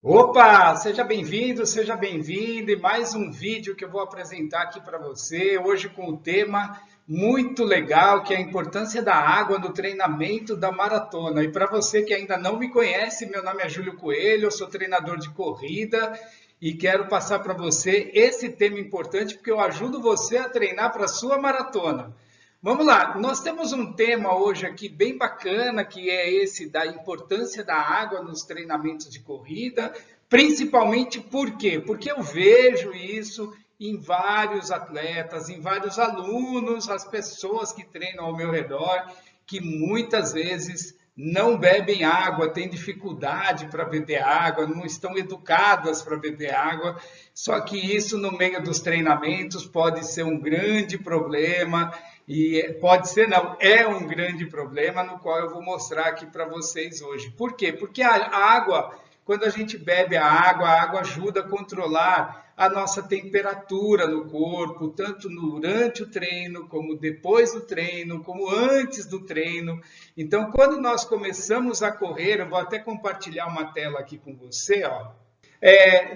Opa, seja bem-vindo, seja bem-vinda e mais um vídeo que eu vou apresentar aqui para você, hoje com o tema muito legal, que é a importância da água no treinamento da maratona. E para você que ainda não me conhece, meu nome é Júlio Coelho, eu sou treinador de corrida e quero passar para você esse tema importante porque eu ajudo você a treinar para a sua maratona. Vamos lá, nós temos um tema hoje aqui bem bacana, que é esse da importância da água nos treinamentos de corrida, principalmente por quê? Porque eu vejo isso em vários atletas, em vários alunos, as pessoas que treinam ao meu redor, que muitas vezes não bebem água, têm dificuldade para beber água, não estão educadas para beber água, só que isso no meio dos treinamentos pode ser um grande problema, e pode ser não, é um grande problema no qual eu vou mostrar aqui para vocês hoje. Por quê? Porque a água, quando a gente bebe a água ajuda a controlar a nossa temperatura no corpo, tanto durante o treino, como depois do treino, como antes do treino. Então, quando nós começamos a correr, eu vou até compartilhar uma tela aqui com você, ó.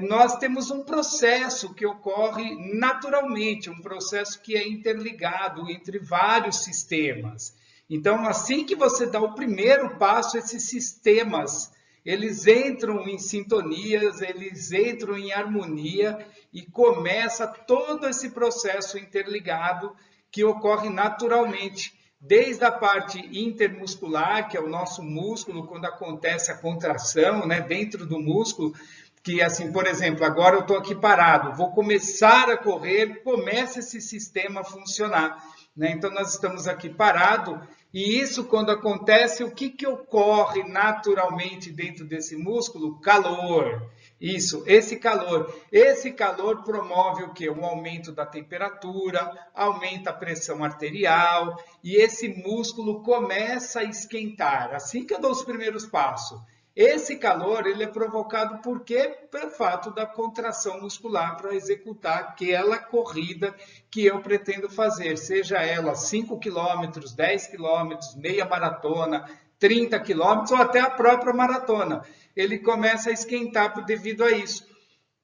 Nós temos um processo que ocorre naturalmente, um processo que é interligado entre vários sistemas. Então, assim que você dá o primeiro passo, esses sistemas, eles entram em sintonias, eles entram em harmonia e começa todo esse processo interligado que ocorre naturalmente. Desde a parte intermuscular, que é o nosso músculo, quando acontece a contração, né, dentro do músculo, que assim, por exemplo, agora eu estou aqui parado, vou começar a correr, começa esse sistema a funcionar, né? Então nós estamos aqui parado e isso quando acontece, o que que ocorre naturalmente dentro desse músculo? Calor. Isso, esse calor promove o quê? Um aumento da temperatura, aumenta a pressão arterial e esse músculo começa a esquentar. Assim que eu dou os primeiros passos, esse calor ele é provocado por quê? Pelo fato da contração muscular para executar aquela corrida que eu pretendo fazer, seja ela 5 quilômetros, 10 quilômetros, meia maratona, 30 quilômetros ou até a própria maratona. Ele começa a esquentar devido a isso.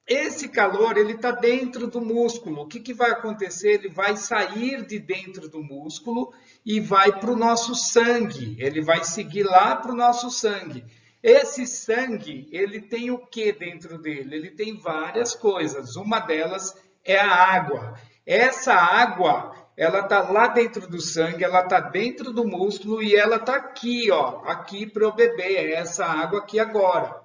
Esse calor ele está dentro do músculo. O que, que vai acontecer? Ele vai sair de dentro do músculo e vai para o nosso sangue. Ele vai seguir lá para o nosso sangue. Esse sangue, ele tem o que dentro dele? Ele tem várias coisas. Uma delas é a água. Essa água, ela está lá dentro do sangue, ela está dentro do músculo e ela está aqui, ó, aqui para eu beber. É essa água aqui agora.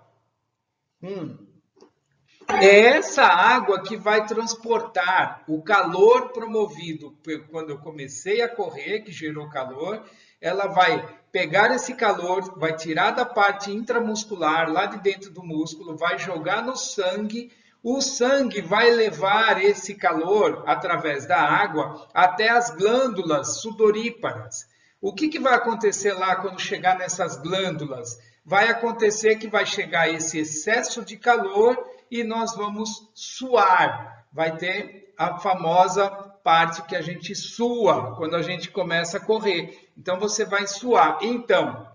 É essa água que vai transportar o calor promovido quando eu comecei a correr, que gerou calor, ela vai pegar esse calor, vai tirar da parte intramuscular, lá de dentro do músculo, vai jogar no sangue, o sangue vai levar esse calor através da água até as glândulas sudoríparas. O que, que vai acontecer lá quando chegar nessas glândulas? Vai acontecer que vai chegar esse excesso de calor e nós vamos suar. Vai ter a famosa parte que a gente sua quando a gente começa a correr. Então você vai suar. Então,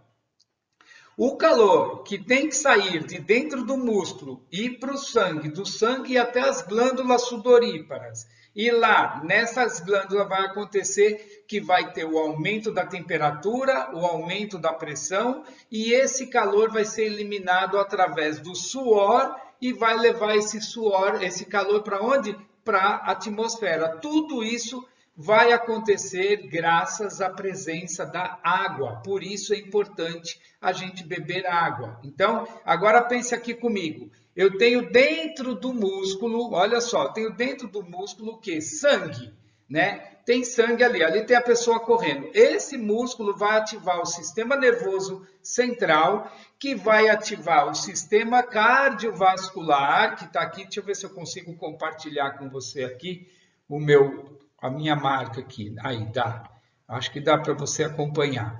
o calor que tem que sair de dentro do músculo e ir para o sangue, do sangue até as glândulas sudoríparas. E lá, nessas glândulas vai acontecer que vai ter o aumento da temperatura, o aumento da pressão, e esse calor vai ser eliminado através do suor e vai levar esse suor, esse calor para onde? Para a atmosfera. Tudo isso vai acontecer graças à presença da água. Por isso é importante a gente beber água. Então, agora pense aqui comigo. Eu tenho dentro do músculo, olha só, tenho dentro do músculo o quê? Sangue, né? Tem sangue ali, ali tem a pessoa correndo. Esse músculo vai ativar o sistema nervoso central, que vai ativar o sistema cardiovascular, que está aqui. Deixa eu ver se eu consigo compartilhar com você aqui a minha marca aqui. Aí, dá. Acho que dá para você acompanhar.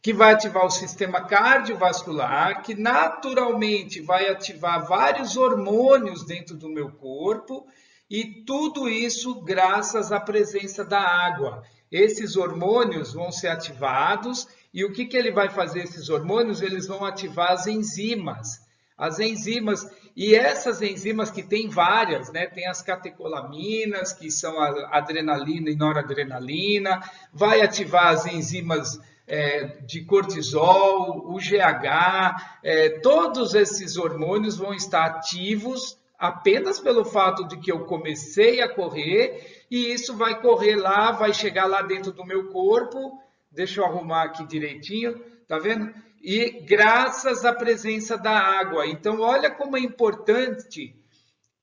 Que vai ativar o sistema cardiovascular, que naturalmente vai ativar vários hormônios dentro do meu corpo, e tudo isso graças à presença da água. Esses hormônios vão ser ativados, e o que, que ele vai fazer, esses hormônios? Eles vão ativar as enzimas. As enzimas, e essas enzimas que tem várias, né? Tem as catecolaminas, que são a adrenalina e noradrenalina, vai ativar as enzimas de cortisol, o GH, todos esses hormônios vão estar ativos apenas pelo fato de que eu comecei a correr, e isso vai correr lá, vai chegar lá dentro do meu corpo. Deixa eu arrumar aqui direitinho, tá vendo? E graças à presença da água. Então, olha como é importante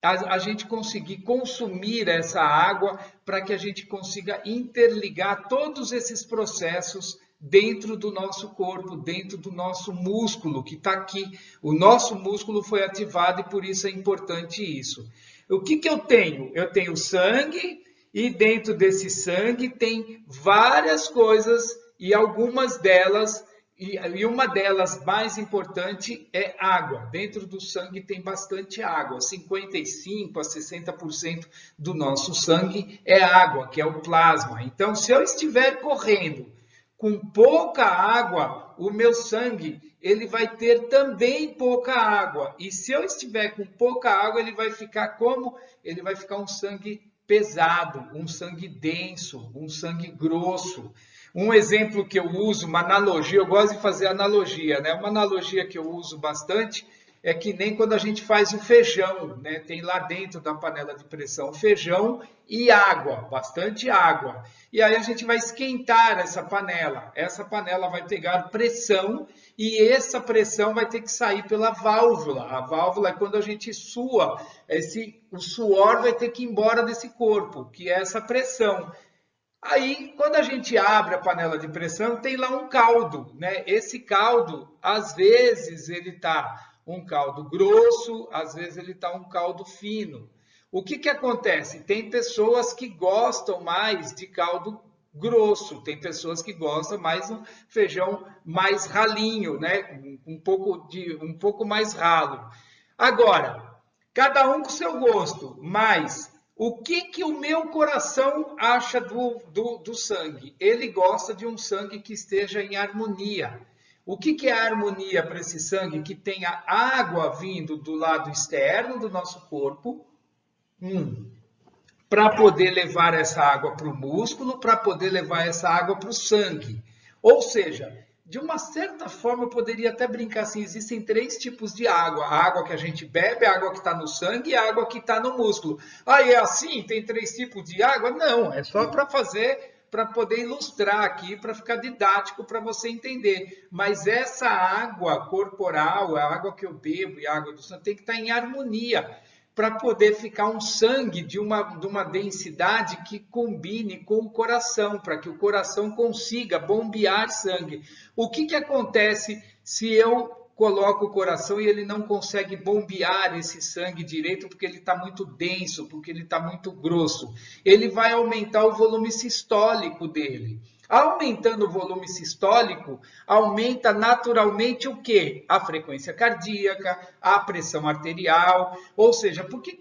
a gente conseguir consumir essa água para que a gente consiga interligar todos esses processos dentro do nosso corpo, dentro do nosso músculo que está aqui. O nosso músculo foi ativado e por isso é importante isso. O que eu tenho? Eu tenho sangue e dentro desse sangue tem várias coisas e algumas delas, e uma delas mais importante é água. Dentro do sangue tem bastante água, 55% a 60% do nosso sangue é água, que é o plasma. Então, se eu estiver correndo com pouca água, o meu sangue ele vai ter também pouca água. E se eu estiver com pouca água, ele vai ficar como? Ele vai ficar um sangue pesado, um sangue denso, um sangue grosso. Um exemplo que eu uso, uma analogia, eu gosto de fazer analogia, né? Uma analogia que eu uso bastante é que nem quando a gente faz o feijão, né? Tem lá dentro da panela de pressão feijão e água, bastante água. E aí a gente vai esquentar essa panela. Essa panela vai pegar pressão e essa pressão vai ter que sair pela válvula. A válvula é quando a gente sua, o suor vai ter que ir embora desse corpo, que é essa pressão. Aí, quando a gente abre a panela de pressão, tem lá um caldo, né? Esse caldo, às vezes, ele está um caldo grosso, às vezes ele está um caldo fino. O que acontece? Tem pessoas que gostam mais de caldo grosso, tem pessoas que gostam mais de um feijão mais ralinho, né? Um pouco mais ralo. Agora, cada um com seu gosto, mas o que o meu coração acha do sangue? Ele gosta de um sangue que esteja em harmonia. O que é a harmonia para esse sangue? Que tenha água vindo do lado externo do nosso corpo, para poder levar essa água para o músculo, para poder levar essa água para o sangue. Ou seja, de uma certa forma, eu poderia até brincar assim, existem 3 tipos de água. A água que a gente bebe, a água que está no sangue e a água que está no músculo. Ah, é assim? Tem 3 tipos de água? Não, é só para poder ilustrar aqui, para ficar didático, para você entender. Mas essa água corporal, a água que eu bebo e a água do sangue, tem que estar em harmonia, para poder ficar um sangue de uma densidade que combine com o coração, para que o coração consiga bombear sangue. O que acontece se eu coloco o coração e ele não consegue bombear esse sangue direito porque ele está muito denso, porque ele está muito grosso? Ele vai aumentar o volume sistólico dele. Aumentando o volume sistólico, aumenta naturalmente o quê? A frequência cardíaca, a pressão arterial. Ou seja, por que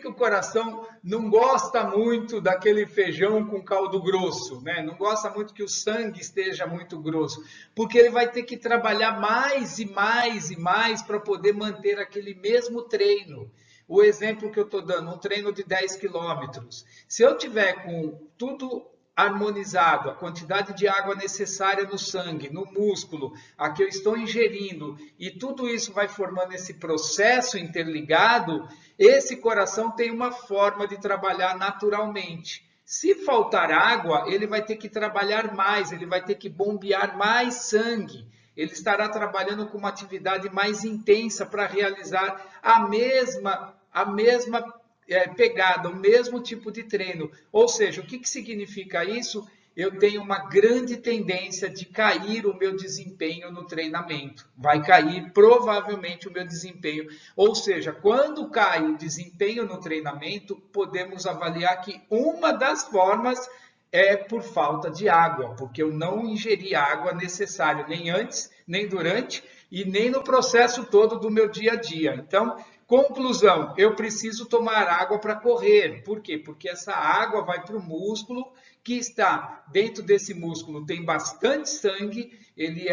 o coração não gosta muito daquele feijão com caldo grosso, né? Não gosta muito que o sangue esteja muito grosso, porque ele vai ter que trabalhar mais e mais e mais para poder manter aquele mesmo treino. O exemplo que eu estou dando, um treino de 10 quilômetros. Se eu tiver com tudo harmonizado, a quantidade de água necessária no sangue, no músculo, a que eu estou ingerindo, e tudo isso vai formando esse processo interligado, esse coração tem uma forma de trabalhar naturalmente. Se faltar água, ele vai ter que trabalhar mais, ele vai ter que bombear mais sangue. Ele estará trabalhando com uma atividade mais intensa para realizar a mesma pegada, o mesmo tipo de treino. Ou seja, o que significa isso? Eu tenho uma grande tendência de cair o meu desempenho no treinamento. Vai cair provavelmente o meu desempenho. Ou seja, quando cai o desempenho no treinamento, podemos avaliar que uma das formas é por falta de água, porque eu não ingeri a água necessária, nem antes, nem durante e nem no processo todo do meu dia a dia. Então, conclusão, eu preciso tomar água para correr. Por quê? Porque essa água vai para o músculo, que está dentro desse músculo tem bastante sangue, ele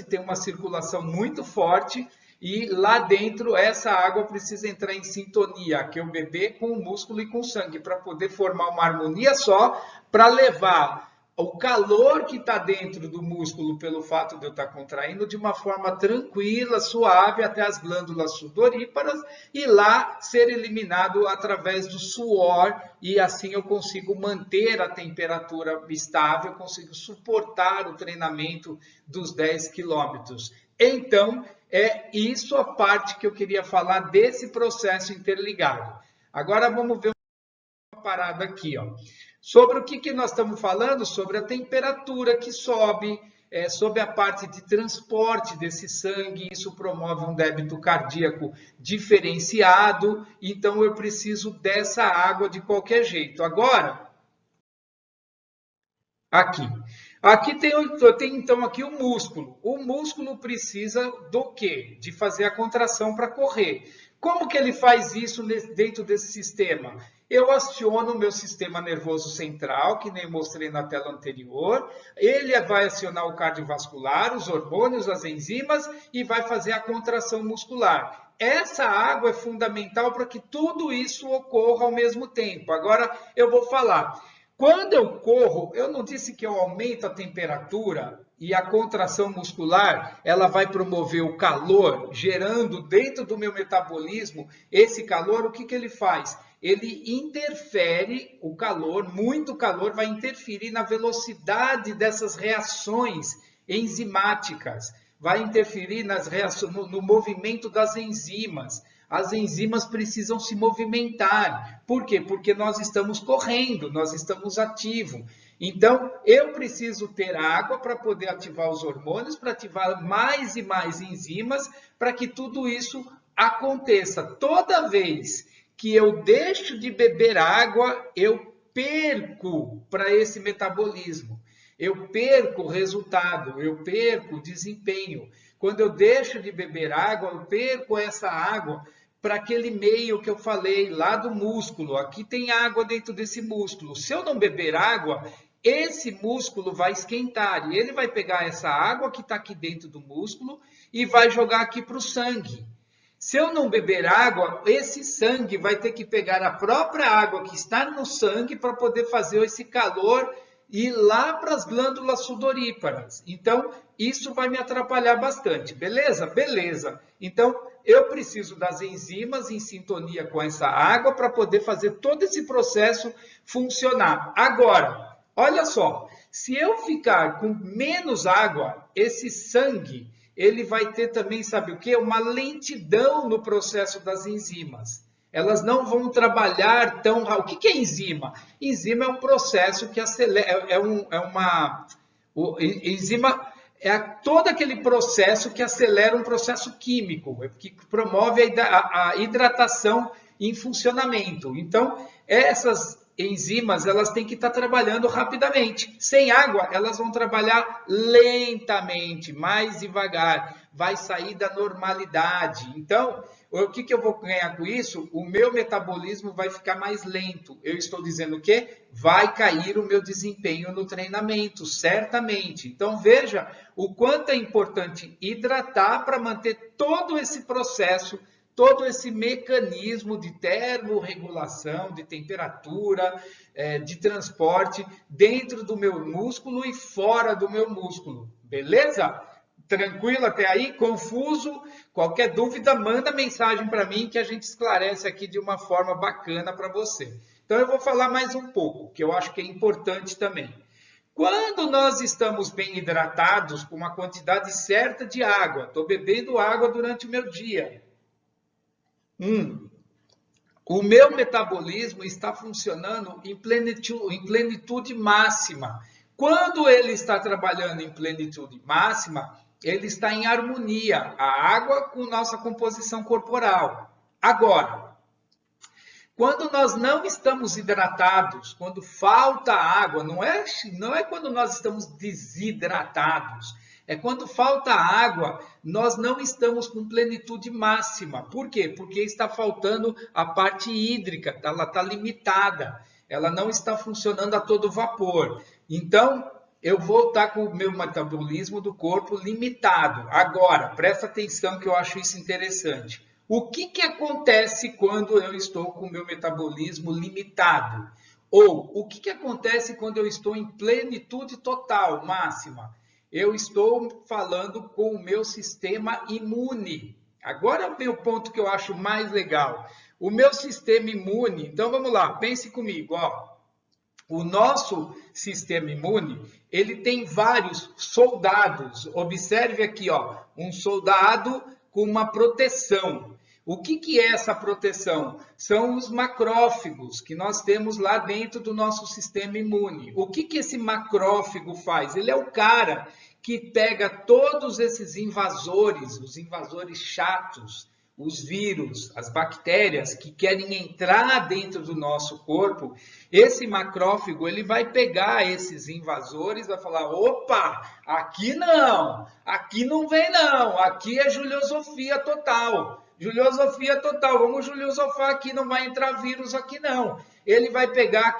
tem uma circulação muito forte, e lá dentro essa água precisa entrar em sintonia, que é o bebê com o músculo e com o sangue, para poder formar uma harmonia só, para levar o calor que está dentro do músculo, pelo fato de eu estar contraindo, de uma forma tranquila, suave, até as glândulas sudoríparas, e lá ser eliminado através do suor, e assim eu consigo manter a temperatura estável, consigo suportar o treinamento dos 10 quilômetros. Então, é isso a parte que eu queria falar desse processo interligado. Agora vamos ver uma parada aqui, ó. Sobre o que nós estamos falando? Sobre a temperatura que sobe, sobre a parte de transporte desse sangue, isso promove um débito cardíaco diferenciado, então eu preciso dessa água de qualquer jeito. Agora, aqui eu tenho então aqui o músculo. O músculo precisa do quê? De fazer a contração para correr. Como que ele faz isso dentro desse sistema? Eu aciono o meu sistema nervoso central, que nem eu mostrei na tela anterior. Ele vai acionar o cardiovascular, os hormônios, as enzimas e vai fazer a contração muscular. Essa água é fundamental para que tudo isso ocorra ao mesmo tempo. Agora eu vou falar. Quando eu corro, eu não disse que eu aumento a temperatura e a contração muscular, ela vai promover o calor, gerando dentro do meu metabolismo esse calor. O que ele faz? Ele interfere, o calor, muito calor, vai interferir na velocidade dessas reações enzimáticas, vai interferir nas reações, no movimento das enzimas. As enzimas precisam se movimentar. Por quê? Porque nós estamos correndo, nós estamos ativos. Então, eu preciso ter água para poder ativar os hormônios, para ativar mais e mais enzimas, para que tudo isso aconteça. Toda vez que eu deixo de beber água, eu perco para esse metabolismo. Eu perco o resultado, eu perco o desempenho. Quando eu deixo de beber água, eu perco essa água para aquele meio que eu falei lá do músculo. Aqui tem água dentro desse músculo. Se eu não beber água, esse músculo vai esquentar e ele vai pegar essa água que está aqui dentro do músculo e vai jogar aqui para o sangue. Se eu não beber água, esse sangue vai ter que pegar a própria água que está no sangue para poder fazer esse calor e ir lá para as glândulas sudoríparas. Então, isso vai me atrapalhar bastante. Beleza? Beleza. Então, eu preciso das enzimas em sintonia com essa água para poder fazer todo esse processo funcionar. Agora, olha só, se eu ficar com menos água, esse sangue, ele vai ter também, sabe o quê? Uma lentidão no processo das enzimas. Elas não vão trabalhar tão rápido. O que é enzima? Enzima é um processo que acelera, enzima é todo aquele processo que acelera um processo químico, que promove a hidratação em funcionamento. Então, essas enzimas, elas têm que estar trabalhando rapidamente. Sem água, elas vão trabalhar lentamente, mais devagar, vai sair da normalidade. Então, o que eu vou ganhar com isso? O meu metabolismo vai ficar mais lento. Eu estou dizendo o quê? Vai cair o meu desempenho no treinamento, certamente. Então, veja o quanto é importante hidratar para manter todo esse processo, todo esse mecanismo de termorregulação, de temperatura, de transporte dentro do meu músculo e fora do meu músculo. Beleza? Tranquilo até aí? Confuso? Qualquer dúvida, manda mensagem para mim que a gente esclarece aqui de uma forma bacana para você. Então, eu vou falar mais um pouco, que eu acho que é importante também. Quando nós estamos bem hidratados, com uma quantidade certa de água, estou bebendo água durante o meu dia. O meu metabolismo está funcionando em plenitude máxima. Quando ele está trabalhando em plenitude máxima, ele está em harmonia, a água com nossa composição corporal. Agora, quando nós não estamos hidratados, quando falta água, não é quando nós estamos desidratados, é quando falta água, nós não estamos com plenitude máxima. Por quê? Porque está faltando a parte hídrica, ela está limitada. ela não está funcionando a todo vapor. Então, eu vou estar com o meu metabolismo do corpo limitado. Agora, presta atenção que eu acho isso interessante. O que acontece quando eu estou com o meu metabolismo limitado? Ou o que acontece quando eu estou em plenitude total, máxima? Eu estou falando com o meu sistema imune. Agora vem o ponto que eu acho mais legal. O meu sistema imune, então vamos lá, pense comigo, ó. O nosso sistema imune, ele tem vários soldados. Observe aqui, ó, um soldado com uma proteção. O que é essa proteção? São os macrófagos que nós temos lá dentro do nosso sistema imune. O que esse macrófago faz? Ele é o cara que pega todos esses invasores, os invasores chatos, os vírus, as bactérias que querem entrar dentro do nosso corpo. Esse macrófago, ele vai pegar esses invasores, vai falar, opa, aqui não vem não, aqui é juliosofia total. Juliosofia total, vamos juliosofar aqui, não vai entrar vírus aqui não. Ele vai pegar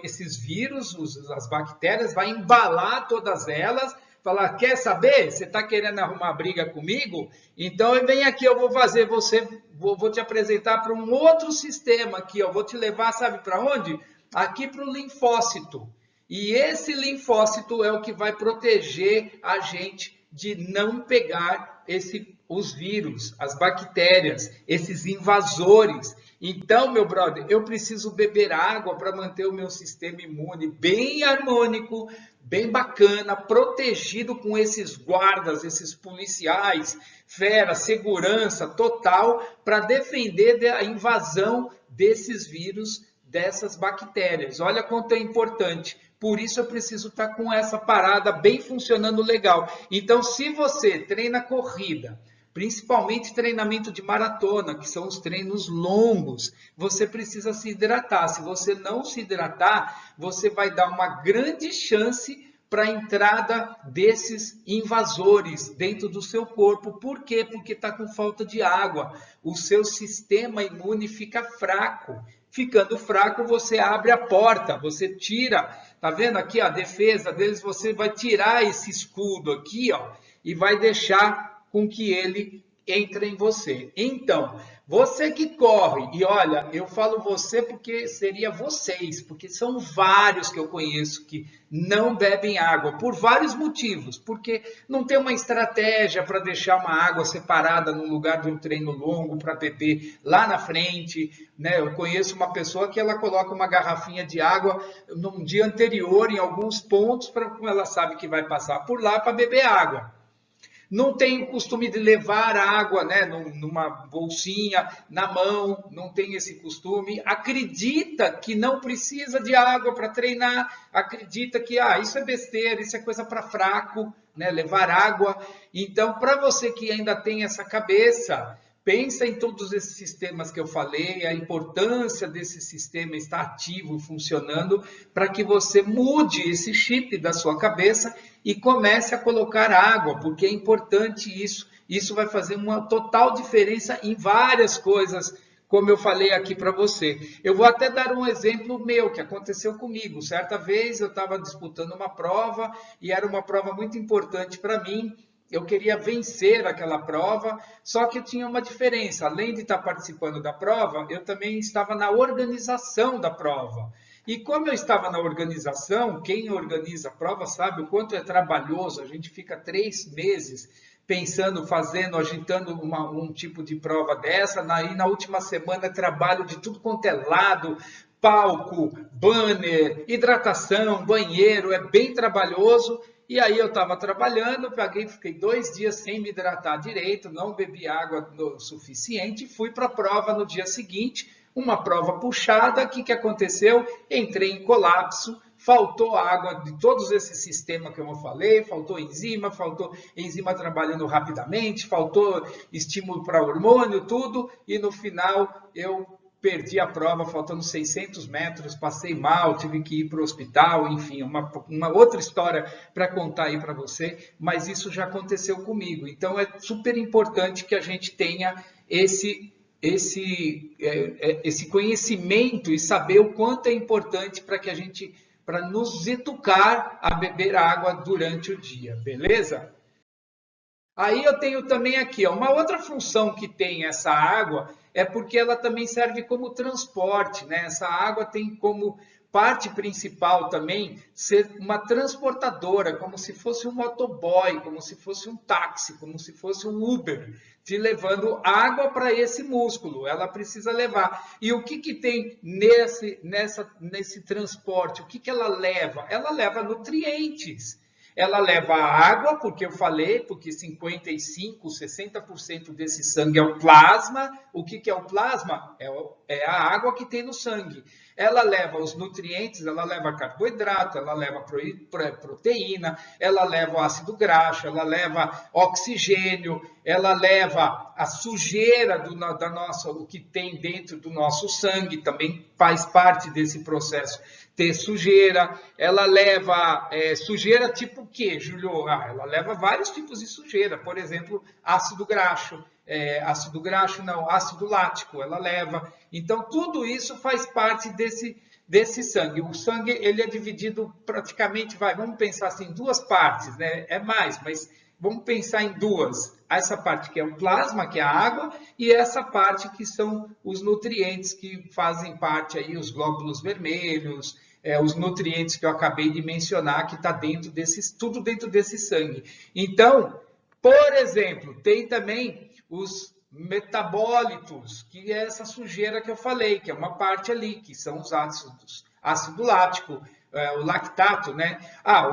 esses vírus, as bactérias, vai embalar todas elas, falar, quer saber? Você está querendo arrumar briga comigo? Então vem aqui, eu vou fazer você, vou te apresentar para um outro sistema aqui, ó, vou te levar, sabe para onde? Aqui para o linfócito. E esse linfócito é o que vai proteger a gente de não pegar os vírus, as bactérias, esses invasores. Então, meu brother, eu preciso beber água para manter o meu sistema imune bem harmônico, bem bacana, protegido com esses guardas, esses policiais, fera, segurança total, para defender da invasão desses vírus, dessas bactérias. Olha quanto é importante. Por isso eu preciso estar com essa parada bem funcionando legal. Então, se você treina corrida, principalmente treinamento de maratona, que são os treinos longos, você precisa se hidratar. Se você não se hidratar, você vai dar uma grande chance para a entrada desses invasores dentro do seu corpo. Por quê? Porque está com falta de água. O seu sistema imune fica fraco. Ficando fraco, você abre a porta, você tira, tá vendo aqui a defesa deles, você vai tirar esse escudo aqui, ó, e vai deixar com que ele entre em você. Então, você que corre, e olha, eu falo você porque seria vocês, porque são vários que eu conheço que não bebem água, por vários motivos, porque não tem uma estratégia para deixar uma água separada no lugar de um treino longo para beber lá na frente, né? Eu conheço uma pessoa que ela coloca uma garrafinha de água num dia anterior em alguns pontos, para ela sabe que vai passar por lá para beber água. Não tem o costume de levar água, né, numa bolsinha, na mão, não tem esse costume. Acredita que não precisa de água para treinar, acredita que isso é besteira, isso é coisa para fraco, né, levar água. Então, para você que ainda tem essa cabeça, pensa em todos esses sistemas que eu falei, a importância desse sistema estar ativo, funcionando, para que você mude esse chip da sua cabeça e comece a colocar água, porque é importante isso. Isso vai fazer uma total diferença em várias coisas, como eu falei aqui para você. Eu vou até dar um exemplo meu, que aconteceu comigo. Certa vez eu estava disputando uma prova, e era uma prova muito importante para mim. Eu queria vencer aquela prova, só que eu tinha uma diferença. Além de estar participando da prova, eu também estava na organização da prova. E como eu estava na organização, quem organiza a prova sabe o quanto é trabalhoso. A gente fica 3 meses pensando, fazendo, agitando um tipo de prova dessa. E na última semana é trabalho de tudo quanto é lado, palco, banner, hidratação, banheiro, é bem trabalhoso. E aí eu estava trabalhando, fiquei 2 dias sem me hidratar direito, não bebi água o suficiente, fui para a prova no dia seguinte, uma prova puxada. O que aconteceu? Entrei em colapso, faltou água de todos esses sistemas que eu falei, faltou enzima trabalhando rapidamente, faltou estímulo para hormônio, tudo, e no final eu perdi a prova, faltando 600 metros, passei mal, tive que ir para o hospital, enfim, uma outra história para contar aí para você, mas isso já aconteceu comigo. Então é super importante que a gente tenha esse esse conhecimento e saber o quanto é importante para nos educar a beber água durante o dia, beleza? Aí eu tenho também aqui, ó, uma outra função que tem essa água é porque ela também serve como transporte, né? Essa água tem como parte principal também ser uma transportadora, como se fosse um motoboy, como se fosse um táxi, como se fosse um Uber, te levando água para esse músculo. Ela precisa levar. E o que que tem nesse transporte? O que que ela leva? Ela leva nutrientes. Ela leva água, porque eu falei, porque 55, 60% desse sangue é o plasma. O que é o plasma? É a água que tem no sangue. Ela leva os nutrientes, ela leva carboidrato, ela leva proteína, ela leva ácido graxo, ela leva oxigênio, ela leva a sujeira o que tem dentro do nosso sangue, também faz parte desse processo ter sujeira. Ela leva sujeira tipo o quê, Júlio? Ela leva vários tipos de sujeira, por exemplo, ácido graxo. Ácido lático, ela leva. Então, tudo isso faz parte desse sangue. O sangue, ele é dividido praticamente, vamos pensar assim, em duas partes, né? É mais, mas vamos pensar em duas. Essa parte que é o plasma, que é a água, e essa parte que são os nutrientes que fazem parte aí, os glóbulos vermelhos, os nutrientes que eu acabei de mencionar, que está tudo dentro desse sangue. Então, por exemplo, tem também os metabólitos, que é essa sujeira que eu falei, que é uma parte ali, que são os ácidos, ácido lático, o lactato, né?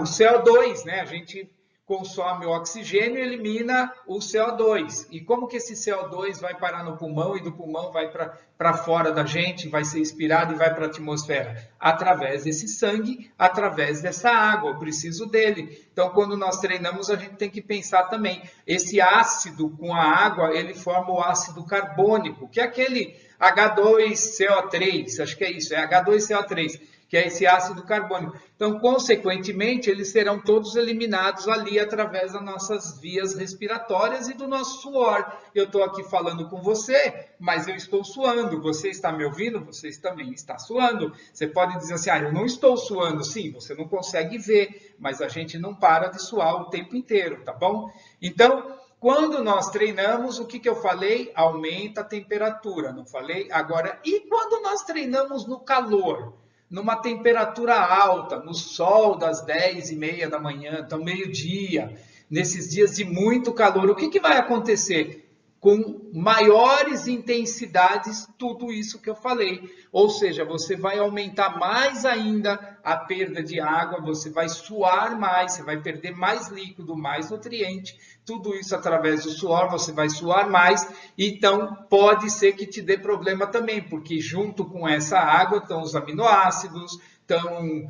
O CO2, né? A gente consome o oxigênio e elimina o CO2. E como que esse CO2 vai parar no pulmão e do pulmão vai para fora da gente, vai ser expirado e vai para a atmosfera? Através desse sangue, através dessa água, eu preciso dele. Então, quando nós treinamos, a gente tem que pensar também, esse ácido com a água, ele forma o ácido carbônico, que é aquele H2CO3, acho que é isso, é H2CO3, que é esse ácido carbônico. Então, consequentemente, eles serão todos eliminados ali através das nossas vias respiratórias e do nosso suor. Eu estou aqui falando com você, mas eu estou suando. Você está me ouvindo? Você também está suando. Você pode dizer assim, eu não estou suando. Sim, você não consegue ver, mas a gente não para de suar o tempo inteiro, tá bom? Então, quando nós treinamos, o que eu falei? Aumenta a temperatura, não falei? Agora, e quando nós treinamos no calor? Numa temperatura alta, no sol das 10h30 da manhã, até o meio-dia, nesses dias de muito calor, o que vai acontecer? Com maiores intensidades, tudo isso que eu falei. Ou seja, você vai aumentar mais ainda a perda de água, você vai suar mais, você vai perder mais líquido, mais nutriente, tudo isso através do suor, você vai suar mais, então pode ser que te dê problema também, porque junto com essa água estão os aminoácidos, então,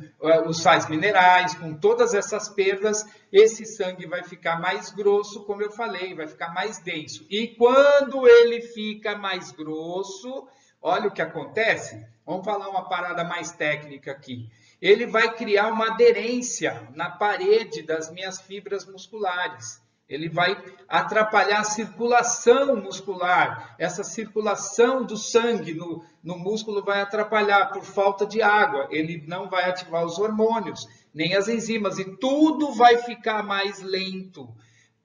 os sais minerais, com todas essas perdas, esse sangue vai ficar mais grosso, como eu falei, vai ficar mais denso. E quando ele fica mais grosso, olha o que acontece. Vamos falar uma parada mais técnica aqui. Ele vai criar uma aderência na parede das minhas fibras musculares. Ele vai atrapalhar a circulação muscular. Essa circulação do sangue no músculo vai atrapalhar por falta de água. Ele não vai ativar os hormônios, nem as enzimas. E tudo vai ficar mais lento.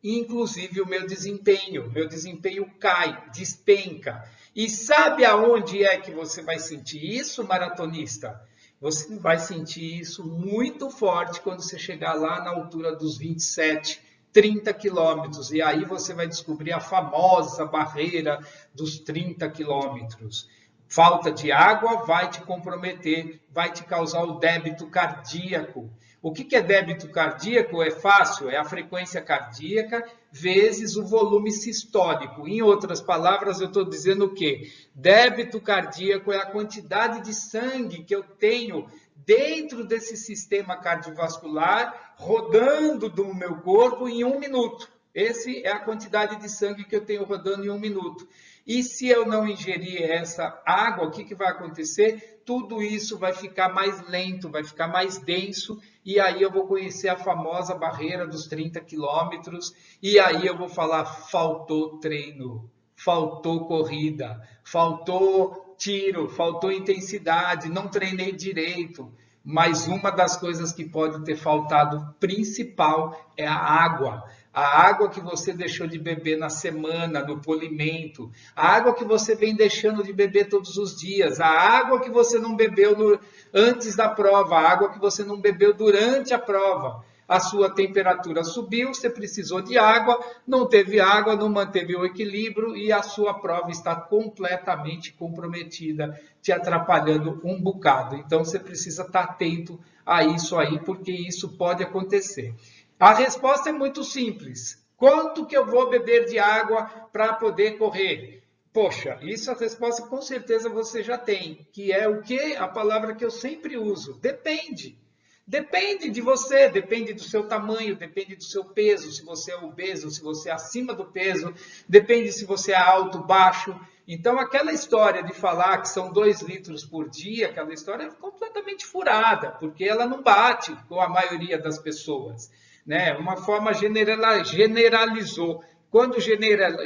Inclusive o meu desempenho. Meu desempenho cai, despenca. E sabe aonde é que você vai sentir isso, maratonista? Você vai sentir isso muito forte quando você chegar lá na altura dos 27 30 quilômetros, e aí você vai descobrir a famosa barreira dos 30 quilômetros. Falta de água vai te comprometer, vai te causar o débito cardíaco. O que é débito cardíaco? É fácil, é a frequência cardíaca vezes o volume sistólico. Em outras palavras, eu estou dizendo o quê? Débito cardíaco é a quantidade de sangue que eu tenho dentro desse sistema cardiovascular, rodando do meu corpo em 1 minuto. Essa é a quantidade de sangue que eu tenho rodando em 1 minuto. E se eu não ingerir essa água, o que vai acontecer? Tudo isso vai ficar mais lento, vai ficar mais denso, e aí eu vou conhecer a famosa barreira dos 30 quilômetros, e aí eu vou falar, faltou treino. faltou corrida, faltou tiro, faltou intensidade, não treinei direito. Mas uma das coisas que pode ter faltado principal é a água. A água que você deixou de beber na semana, no polimento. A água que você vem deixando de beber todos os dias. A água que você não bebeu antes da prova. A água que você não bebeu durante a prova. A sua temperatura subiu, você precisou de água, não teve água, não manteve o equilíbrio e a sua prova está completamente comprometida, te atrapalhando um bocado. Então, você precisa estar atento a isso aí, porque isso pode acontecer. A resposta é muito simples. Quanto que eu vou beber de água para poder correr? Poxa, isso a resposta com certeza você já tem, que é o quê? A palavra que eu sempre uso, depende. Depende de você, depende do seu tamanho, depende do seu peso, se você é obeso, se você é acima do peso, depende se você é alto, baixo. Então, aquela história de falar que são 2 litros por dia, aquela história é completamente furada, porque ela não bate com a maioria das pessoas, né? Uma forma generalizou. Quando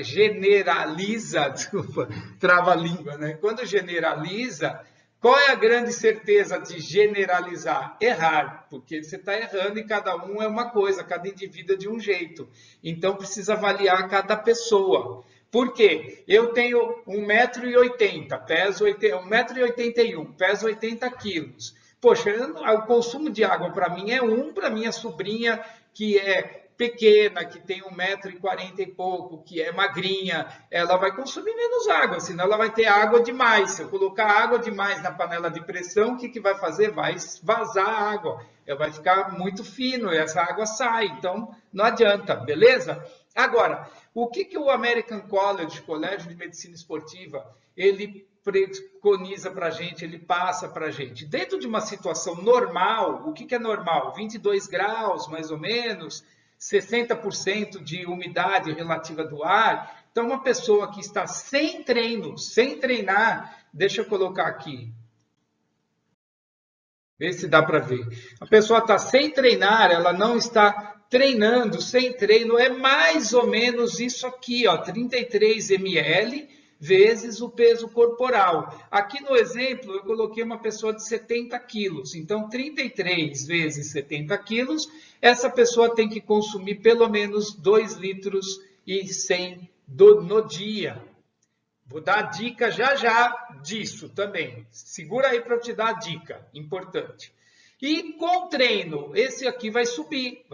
generaliza, desculpa, trava a língua, né? Quando generaliza, qual é a grande certeza de generalizar? Errar, porque você está errando e cada um é uma coisa, cada indivíduo é de um jeito. Então, precisa avaliar cada pessoa. Por quê? Eu tenho 1,80 m, peso 1,81 m, peso 80 quilos. Poxa, o consumo de água para mim é para minha sobrinha que é pequena, que tem 1,40 m e pouco, que é magrinha, ela vai consumir menos água, senão ela vai ter água demais. Se eu colocar água demais na panela de pressão, o que vai fazer? Vai vazar a água, ela vai ficar muito fino e essa água sai, então não adianta, beleza? Agora, o que o American College, Colégio de Medicina Esportiva, ele preconiza para a gente, ele passa para a gente? Dentro de uma situação normal, o que é normal? 22 graus, mais ou menos, 60% de umidade relativa do ar. Então, uma pessoa que está sem treino, sem treinar, deixa eu colocar aqui, vê se dá para ver. A pessoa está sem treinar, ela não está treinando, sem treino, é mais ou menos isso aqui, ó, 33 ml vezes o peso corporal. Aqui no exemplo, eu coloquei uma pessoa de 70 quilos. Então, 33 vezes 70 quilos, essa pessoa tem que consumir pelo menos 2 litros e 100 no dia. Vou dar a dica já disso também. Segura aí para eu te dar a dica, importante. E com treino, esse aqui vai subir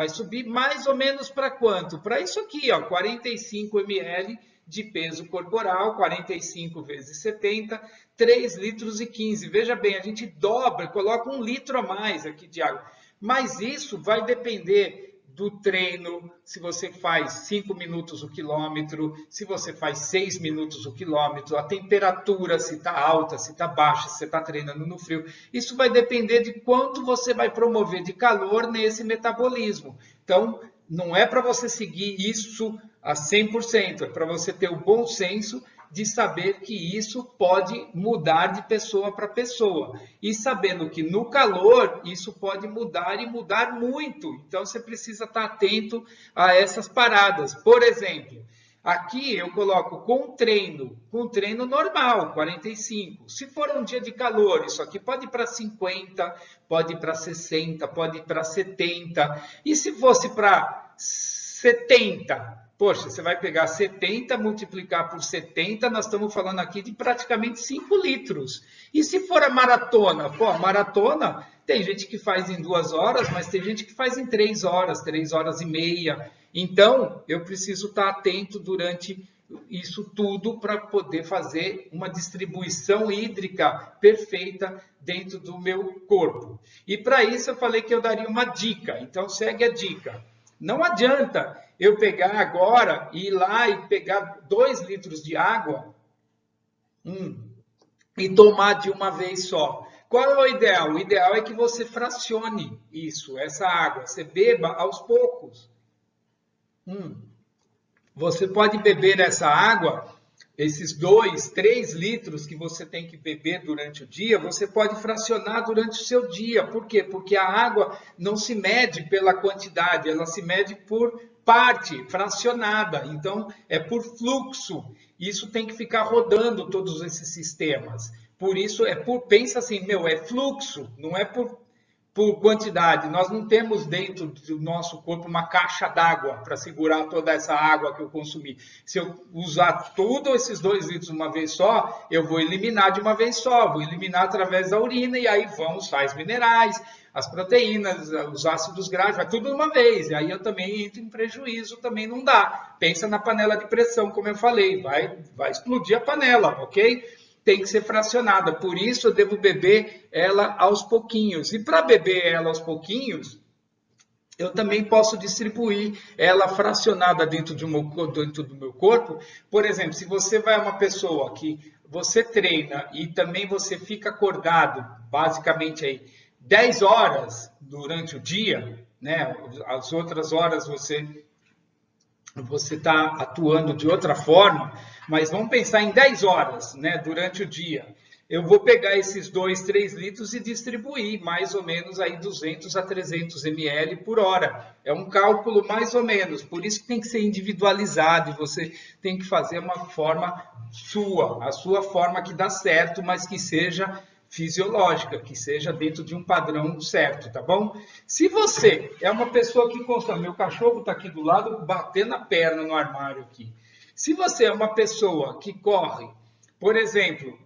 mais ou menos para quanto? Para isso aqui, ó, 45 ml de peso corporal, 45 vezes 70, 3 litros e 15. Veja bem, a gente dobra, coloca 1 litro a mais aqui de água. Mas isso vai depender do treino, se você faz 5 minutos o quilômetro, se você faz 6 minutos o quilômetro, a temperatura, se está alta, se está baixa, se você está treinando no frio. Isso vai depender de quanto você vai promover de calor nesse metabolismo. Então, não é para você seguir isso a 100%, é para você ter o bom senso de saber que isso pode mudar de pessoa para pessoa. E sabendo que no calor isso pode mudar e mudar muito. Então você precisa estar atento a essas paradas. Por exemplo, aqui eu coloco com treino normal, 45. Se for um dia de calor, isso aqui pode ir para 50, pode ir para 60, pode ir para 70. E se fosse para 70? Poxa, você vai pegar 70, multiplicar por 70, nós estamos falando aqui de praticamente 5 litros. E se for a maratona? Pô, a maratona, tem gente que faz em 2 horas, mas tem gente que faz em 3 horas, 3 horas e meia. Então, eu preciso estar atento durante isso tudo para poder fazer uma distribuição hídrica perfeita dentro do meu corpo. E para isso eu falei que eu daria uma dica. Então, segue a dica. Não adianta eu pegar agora e ir lá e pegar 2 litros de água e tomar de uma vez só. Qual é o ideal? O ideal é que você fracione isso, essa água. Você beba aos poucos. Você pode beber essa água, esses 2, 3 litros que você tem que beber durante o dia, você pode fracionar durante o seu dia. Por quê? Porque a água não se mede pela quantidade, ela se mede por parte fracionada, então é por fluxo. Isso tem que ficar rodando todos esses sistemas. Por isso pensa assim, é fluxo, não é por quantidade. Nós não temos dentro do nosso corpo uma caixa d'água para segurar toda essa água que eu consumi. Se eu usar todos esses 2 litros uma vez só, eu vou eliminar de uma vez só, vou eliminar através da urina e aí vão os sais minerais, as proteínas, os ácidos graxos, vai tudo de uma vez. E aí eu também entro em prejuízo, também não dá. Pensa na panela de pressão, como eu falei, vai explodir a panela, ok? Tem que ser fracionada, por isso eu devo beber ela aos pouquinhos. E para beber ela aos pouquinhos, eu também posso distribuir ela fracionada dentro do meu corpo. Por exemplo, se você vai uma pessoa que você treina e também você fica acordado, basicamente aí 10 horas durante o dia, né? As outras horas você está atuando de outra forma, mas vamos pensar em 10 horas, né, durante o dia. Eu vou pegar esses 2, 3 litros e distribuir mais ou menos aí 200 a 300 ml por hora. É um cálculo mais ou menos, por isso que tem que ser individualizado e você tem que fazer uma forma sua, a sua forma que dá certo, mas que seja fisiológica, que seja dentro de um padrão certo, tá bom? Se você é uma pessoa que consome, meu cachorro está aqui do lado, batendo a perna no armário aqui. Se você é uma pessoa que corre, por exemplo,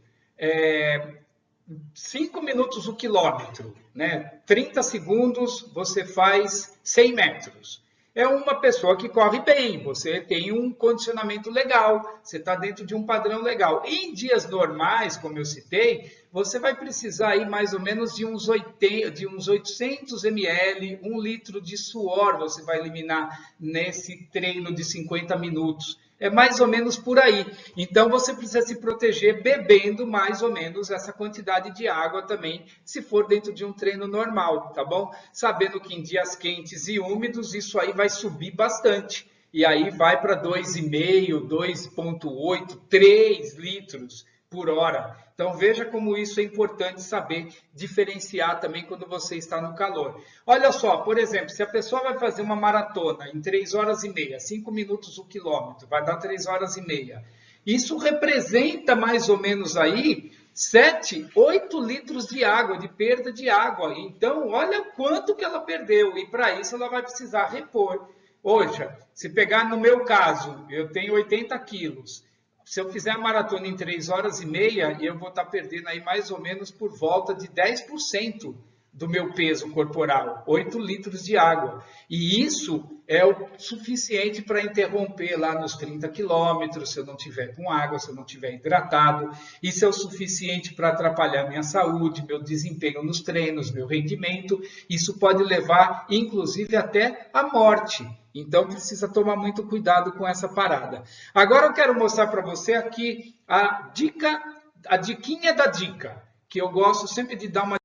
5 minutos o quilômetro, né? 30 segundos você faz 100 metros. É uma pessoa que corre bem, você tem um condicionamento legal, você está dentro de um padrão legal. Em dias normais, como eu citei, você vai precisar aí mais ou menos de uns 800 ml, 1 litro de suor você vai eliminar nesse treino de 50 minutos. É mais ou menos por aí. Então, você precisa se proteger bebendo mais ou menos essa quantidade de água também, se for dentro de um treino normal, tá bom? Sabendo que em dias quentes e úmidos, isso aí vai subir bastante. E aí vai para 2,5, 2,8, 3 litros por hora. Então, veja como isso é importante saber diferenciar também quando você está no calor. Olha só, por exemplo, se a pessoa vai fazer uma maratona em 3 horas e meia, 5 minutos o quilômetro, vai dar 3 horas e meia. Isso representa mais ou menos aí 7, 8 litros de água, de perda de água. Então, olha quanto que ela perdeu. E para isso ela vai precisar repor. Hoje, se pegar no meu caso, eu tenho 80 quilos. Se eu fizer a maratona em 3 horas e meia, eu vou estar perdendo aí mais ou menos por volta de 10% do meu peso corporal, 8 litros de água. E isso é o suficiente para interromper lá nos 30 quilômetros, se eu não tiver com água, se eu não tiver hidratado. Isso é o suficiente para atrapalhar minha saúde, meu desempenho nos treinos, meu rendimento. Isso pode levar, inclusive, até à morte. Então, precisa tomar muito cuidado com essa parada. Agora, eu quero mostrar para você aqui a diquinha da dica, que eu gosto sempre de dar uma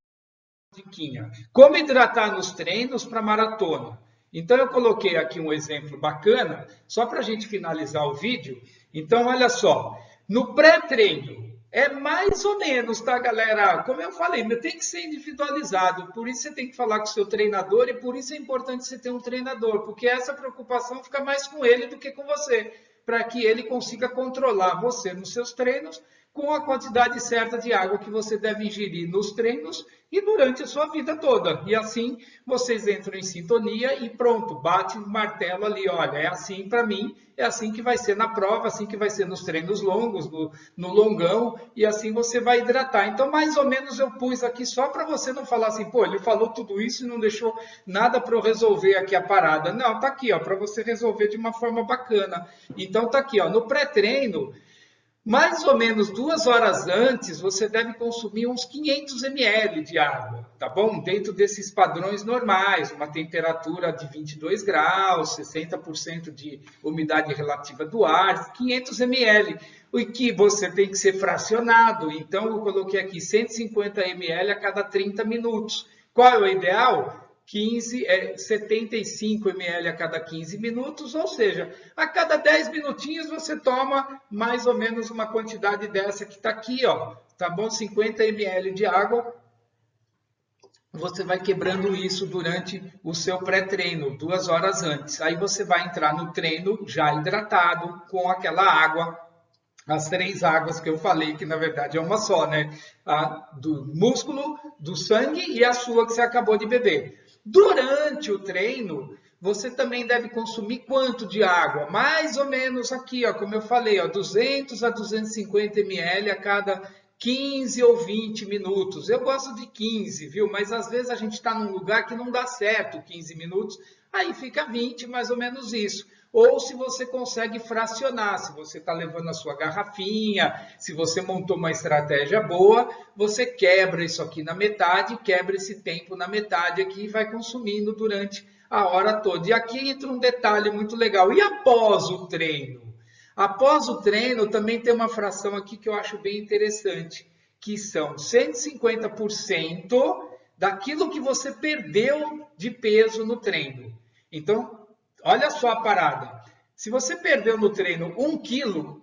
diquinha. Como hidratar nos treinos para maratona. Então, eu coloquei aqui um exemplo bacana, só para a gente finalizar o vídeo. Então, olha só, no pré-treino, é mais ou menos, tá, galera? Como eu falei, tem que ser individualizado. Por isso você tem que falar com o seu treinador e por isso é importante você ter um treinador, porque essa preocupação fica mais com ele do que com você, para que ele consiga controlar você nos seus treinos com a quantidade certa de água que você deve ingerir nos treinos e durante a sua vida toda. E assim vocês entram em sintonia e pronto, bate o martelo ali, olha, é assim para mim, é assim que vai ser na prova, assim que vai ser nos treinos longos, no longão, e assim você vai hidratar. Então, mais ou menos eu pus aqui só para você não falar assim, pô, ele falou tudo isso e não deixou nada para eu resolver aqui a parada. Não, tá aqui, ó, para você resolver de uma forma bacana. Então, tá aqui, ó, no pré-treino, mais ou menos 2 horas antes, você deve consumir uns 500 ml de água, tá bom? Dentro desses padrões normais, uma temperatura de 22 graus, 60% de umidade relativa do ar, 500 ml. O que você tem que ser fracionado, então eu coloquei aqui 150 ml a cada 30 minutos. Qual é o ideal? 75 ml a cada 15 minutos, ou seja, a cada 10 minutinhos você toma mais ou menos uma quantidade dessa que está aqui, ó, tá bom? 50 ml de água você vai quebrando isso durante o seu pré-treino, 2 horas antes. Aí você vai entrar no treino já hidratado, com aquela água, as 3 águas que eu falei, que na verdade é uma só, né? A do músculo, do sangue e a sua que você acabou de beber. Durante o treino, você também deve consumir quanto de água? Mais ou menos aqui, ó, como eu falei, ó, 200 a 250 ml a cada 15 ou 20 minutos. Eu gosto de 15, viu? Mas às vezes a gente está num lugar que não dá certo 15 minutos, aí fica 20, mais ou menos isso. Ou se você consegue fracionar, se você está levando a sua garrafinha, se você montou uma estratégia boa, você quebra isso aqui na metade, quebra esse tempo na metade aqui e vai consumindo durante a hora toda. E aqui entra um detalhe muito legal. E após o treino? Após o treino, também tem uma fração aqui que eu acho bem interessante, que são 150% daquilo que você perdeu de peso no treino. Então, olha só a parada. Se você perdeu no treino 1 quilo,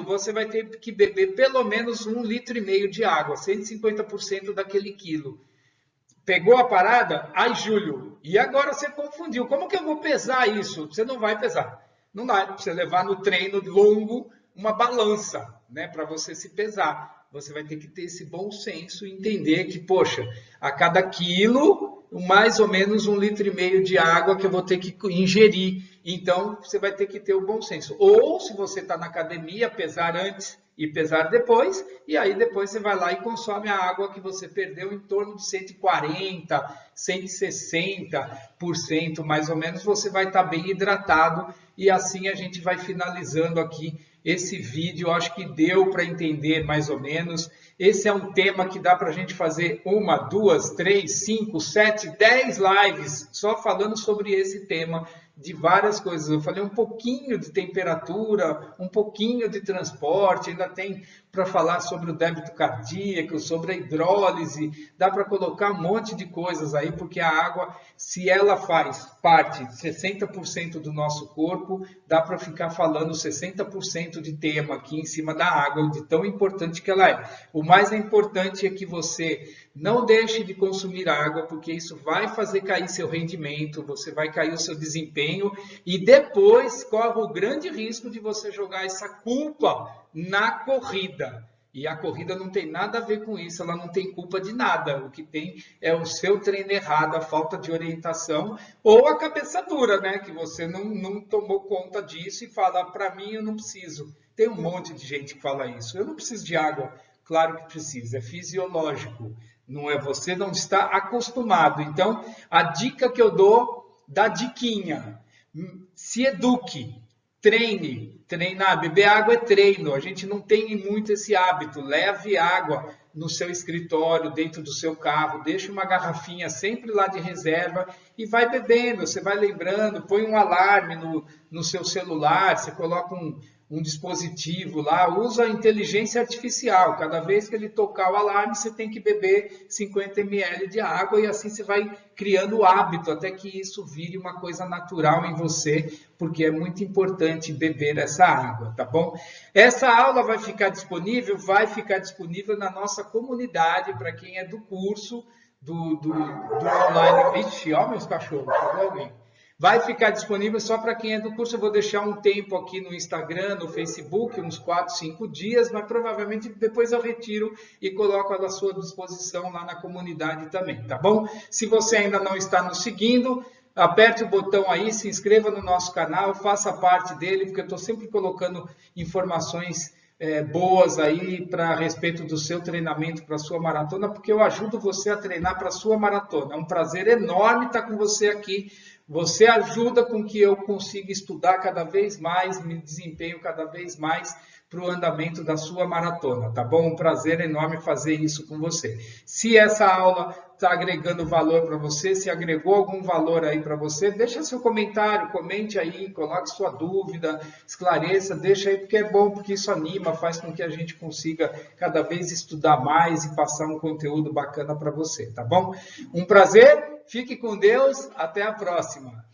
você vai ter que beber pelo menos 1,5 litro de água, 150% daquele quilo. Pegou a parada? Ai, Júlio, e agora você confundiu. Como que eu vou pesar isso? Você não vai pesar. Não dá para você levar no treino longo uma balança, né, para você se pesar. Você vai ter que ter esse bom senso e entender que, poxa, a cada quilo, mais ou menos 1,5 litro de água que eu vou ter que ingerir. Então, você vai ter que ter o bom senso. Ou, se você está na academia, pesar antes e pesar depois, e aí depois você vai lá e consome a água que você perdeu em torno de 140, 160%, mais ou menos, você vai estar bem hidratado, e assim a gente vai finalizando aqui esse vídeo. Eu acho que deu para entender mais ou menos. Esse é um tema que dá para a gente fazer 1, 2, 3, 5, 7, 10 lives só falando sobre esse tema, de várias coisas. Eu falei um pouquinho de temperatura, um pouquinho de transporte, ainda tem para falar sobre o débito cardíaco, sobre a hidrólise, dá para colocar um monte de coisas aí, porque a água, se ela faz parte de 60% do nosso corpo, dá para ficar falando 60% de tema aqui em cima da água, de tão importante que ela é. O mais importante é que você não deixe de consumir água, porque isso vai fazer cair seu rendimento, você vai cair o seu desempenho, e depois corre o grande risco de você jogar essa culpa na corrida. E a corrida não tem nada a ver com isso, ela não tem culpa de nada. O que tem é o seu treino errado, a falta de orientação, ou a cabeça dura, né? Que você não tomou conta disso e fala, para mim eu não preciso. Tem um monte de gente que fala isso. Eu não preciso de água. Claro que precisa, é fisiológico. Não é, você não está acostumado. Então, a dica que eu dou, da diquinha, se eduque, treine. Treinar, beber água é treino. A gente não tem muito esse hábito. Leve água no seu escritório, dentro do seu carro, deixe uma garrafinha sempre lá de reserva e vai bebendo. Você vai lembrando, põe um alarme no seu celular, você coloca um dispositivo lá, usa a inteligência artificial. Cada vez que ele tocar o alarme, você tem que beber 50 ml de água, e assim você vai criando o hábito até que isso vire uma coisa natural em você, porque é muito importante beber essa água, tá bom? Essa aula vai ficar disponível na nossa comunidade, para quem é do curso do online. Ixi, ó meus cachorros, chegou alguém. Vai ficar disponível só para quem é do curso. Eu vou deixar um tempo aqui no Instagram, no Facebook, uns 4, 5 dias, mas provavelmente depois eu retiro e coloco à sua disposição lá na comunidade também, tá bom? Se você ainda não está nos seguindo, aperte o botão aí, se inscreva no nosso canal, faça parte dele, porque eu estou sempre colocando informações boas aí a respeito do seu treinamento para a sua maratona, porque eu ajudo você a treinar para a sua maratona. É um prazer enorme estar com você aqui. Você ajuda com que eu consiga estudar cada vez mais, me desempenho cada vez mais para o andamento da sua maratona, tá bom? Um prazer enorme fazer isso com você. Se essa aula está agregando valor para você, se agregou algum valor aí para você, deixa seu comentário, comente aí, coloque sua dúvida, esclareça, deixa aí, porque é bom, porque isso anima, faz com que a gente consiga cada vez estudar mais e passar um conteúdo bacana para você, tá bom? Um prazer, fique com Deus, até a próxima.